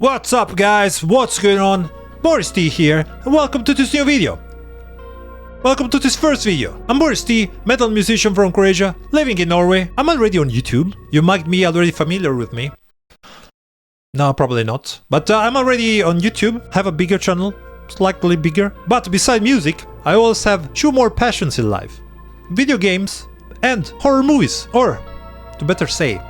What's up guys, what's going on? Boris T here and welcome to this new video. Welcome to this first video. I'm Boris T, metal musician from Croatia, living in Norway. I'm already on YouTube. You might be already familiar with me. No, probably not. But I'm already on YouTube, have a bigger channel, slightly bigger. But beside music, I also have two more passions in life. Video games and horror movies, or to better say,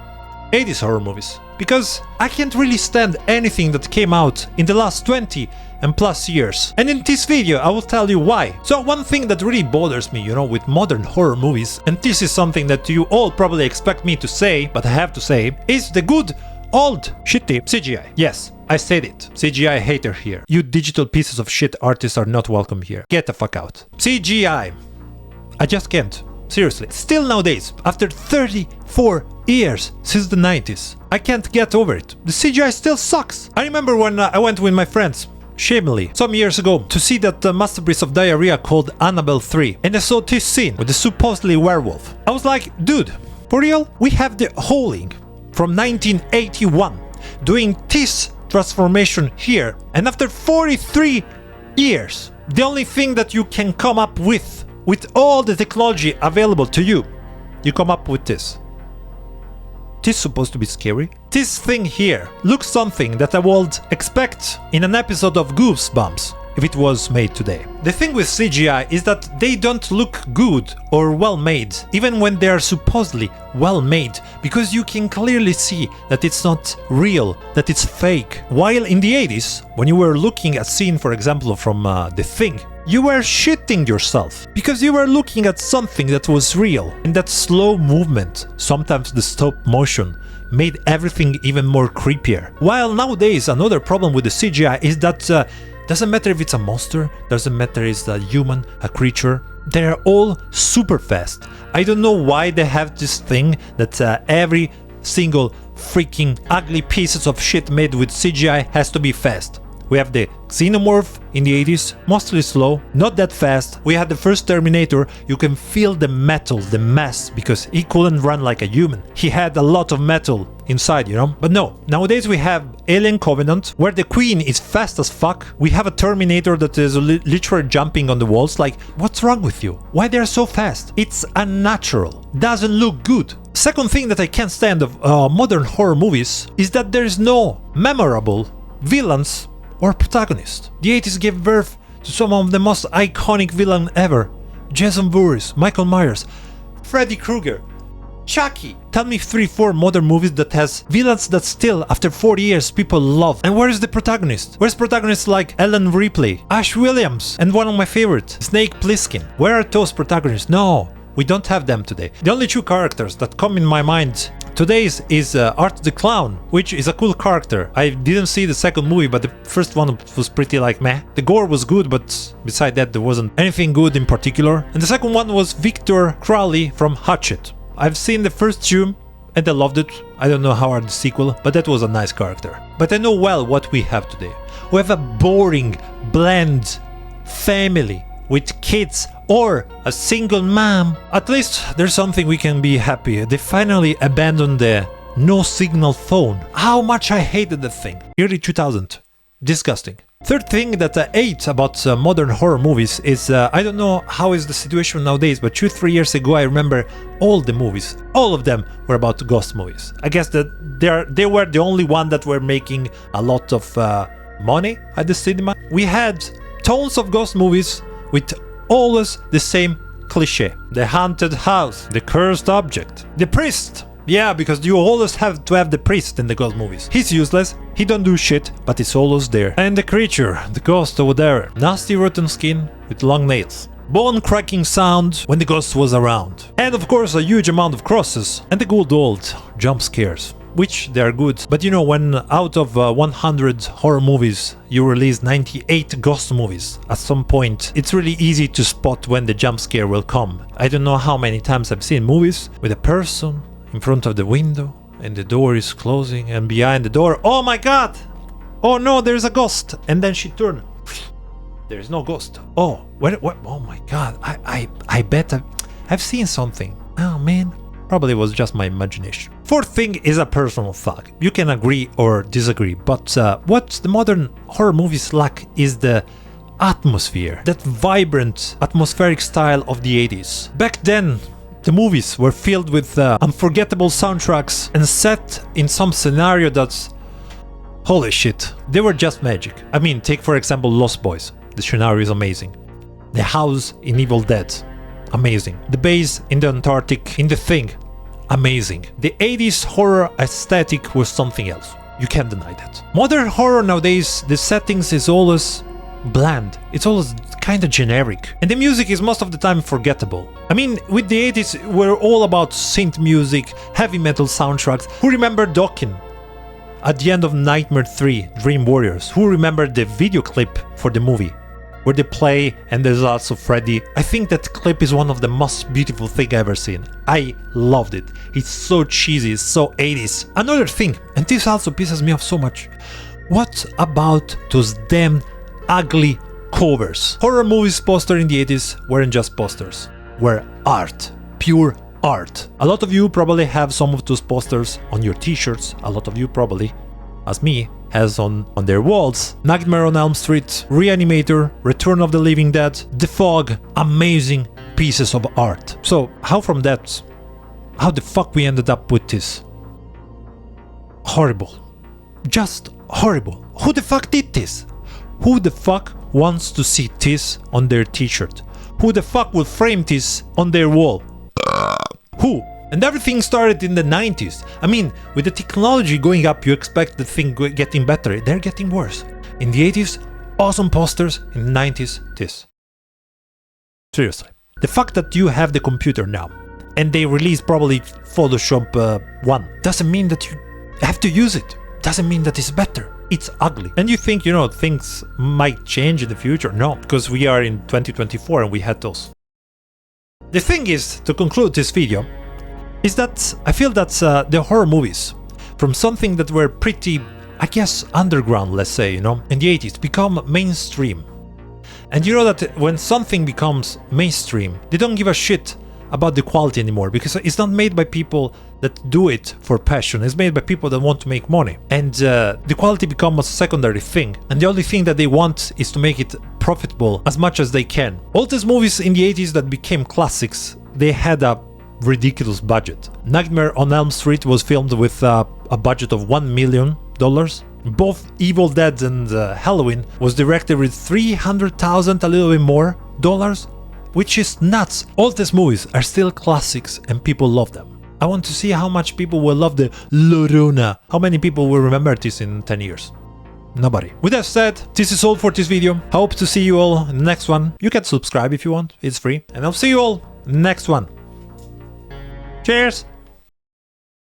80s horror movies. Because I can't really stand anything that came out in the last 20 and plus years. And in this video I will tell you why. So one thing that really bothers me, with modern horror movies, and this is something that you all probably expect me to say, but I have to say, is the good old shitty CGI. Yes, I said it. CGI hater here. You digital pieces of shit artists are not welcome here. Get the fuck out. CGI. I just can't. Seriously. Still nowadays, after 34 years since the 90s, I can't get over it. The CGI still sucks. I remember when I went with my friends, shamefully, some years ago, to see that masterpiece of diarrhea called Annabelle 3, and I saw this scene with the supposedly werewolf. I was like, dude, for real? We have the Howling from 1981 doing this transformation here, and after 43 years, the only thing that you can come up with all the technology available to you, you come up with this. This is supposed to be scary. This thing here looks something that I would expect in an episode of Goosebumps if it was made today. The thing with CGI is that they don't look good or well made, even when they are supposedly well made, because you can clearly see that it's not real, that it's fake. While in the 80s, when you were looking at scene, for example, from The Thing, you were shitting yourself because you were looking at something that was real. And that slow movement, sometimes the stop motion, made everything even more creepier. While nowadays another problem with the CGI is that doesn't matter if it's a monster, doesn't matter if it's a human, a creature, they're all super fast. I don't know why they have this thing that every single freaking ugly pieces of shit made with CGI has to be fast. We have the Xenomorph in the 80s, mostly slow, not that fast. We had the first Terminator, you can feel the metal, the mass, because he couldn't run like a human. He had a lot of metal inside, But no, nowadays we have Alien Covenant, where the Queen is fast as fuck. We have a Terminator that is literally jumping on the walls, like, what's wrong with you? Why they're so fast? It's unnatural, doesn't look good. Second thing that I can't stand of modern horror movies is that there's no memorable villains or protagonist. The 80s gave birth to some of the most iconic villains ever. Jason Voorhees, Michael Myers, Freddy Krueger, Chucky. Tell me 3-4 modern movies that has villains that still, after 40 years, people love. And where is the protagonist? Where's protagonists like Ellen Ripley, Ash Williams, and one of my favorites, Snake Plissken? Where are those protagonists? No, we don't have them today. The only two characters that come in my mind today's is Art the Clown, which is a cool character. I didn't see the second movie, but the first one was pretty like meh. The gore was good, but beside that there wasn't anything good in particular. And the second one was Victor Crowley from Hatchet. I've seen the first two and I loved it. I don't know how are the sequel, but that was a nice character. But I know well what we have today. We have a boring, bland family with kids or a single mom. At least there's something we can be happy. They finally abandoned the no signal phone. How much I hated that thing. Early 2000. Disgusting. Third thing that I hate about modern horror movies is, I don't know how is the situation nowadays, but 2-3 years ago I remember all the movies, all of them were about ghost movies. I guess that they were the only one that were making a lot of money at the cinema. We had tons of ghost movies with always the same cliché. The haunted house, the cursed object, the priest. Yeah, because you always have to have the priest in the ghost movies. He's useless, he don't do shit, but he's always there. And the creature, the ghost over there. Nasty rotten skin with long nails. Bone cracking sound when the ghost was around. And of course a huge amount of crosses. And the good old jump scares. Which they are good, but when out of 100 horror movies you release 98 ghost movies, at some point it's really easy to spot when the jump scare will come. I don't know how many times I've seen movies with a person in front of the window and the door is closing and behind the door, oh my god, oh no, there's a ghost, and then she turned, there's no ghost. Oh, what? Oh my god, I bet I've seen something. Oh man, Probably was just my imagination. Fourth thing is a personal thought. You can agree or disagree, but what the modern horror movies lack is the atmosphere, that vibrant atmospheric style of the 80s. Back then, the movies were filled with unforgettable soundtracks and set in some scenario that's... holy shit, they were just magic. I mean, take for example Lost Boys. The scenario is amazing. The house in Evil Dead, amazing. The base in the Antarctic in The Thing, amazing. The 80s horror aesthetic was something else. You can't deny that. Modern horror nowadays, the settings is always bland. It's always kind of generic. And the music is most of the time forgettable. I mean, with the 80s, we're all about synth music, heavy metal soundtracks. Who remember Dokken? At the end of Nightmare 3, Dream Warriors, who remembered the video clip for the movie? Where they play and there's also Freddy. I think that clip is one of the most beautiful things I've ever seen. I loved it. It's so cheesy, it's so 80s. Another thing, and this also pisses me off so much. What about those damn ugly covers? Horror movies poster in the 80s weren't just posters, were art. Pure art. A lot of you probably have some of those posters on your t-shirts. A lot of you probably, as me, has on their walls. Nightmare on Elm Street, Reanimator, Return of the Living Dead, The Fog, amazing pieces of art. So how from that, how the fuck we ended up with this? Horrible. Just horrible. Who the fuck did this? Who the fuck wants to see this on their t-shirt? Who the fuck will frame this on their wall? Who? And everything started in the 90s. I mean, with the technology going up, you expect the thing getting better. They're getting worse. In the 80s, awesome posters. In the 90s, this. Seriously. The fact that you have the computer now, and they release probably Photoshop 1, doesn't mean that you have to use it. Doesn't mean that it's better. It's ugly. And you think, you know, things might change in the future? No, because we are in 2024 and we had those. The thing is, to conclude this video, is that I feel that the horror movies, from something that were pretty, I guess, underground, let's say, you know, in the 80s, become mainstream. And you know that when something becomes mainstream, they don't give a shit about the quality anymore, because it's not made by people that do it for passion, it's made by people that want to make money. And the quality becomes a secondary thing, and the only thing that they want is to make it profitable as much as they can. All these movies in the 80s that became classics, they had a ridiculous budget. Nightmare on Elm Street was filmed with a budget of $1 million. Both Evil Dead and Halloween was directed with $300,000, a little bit more, dollars, which is nuts. All these movies are still classics and people love them. I want to see how much people will love the Llorona. How many people will remember this in 10 years? Nobody. With that said, this is all for this video. Hope to see you all in the next one. You can subscribe if you want, it's free. And I'll see you all in the next one. Cheers!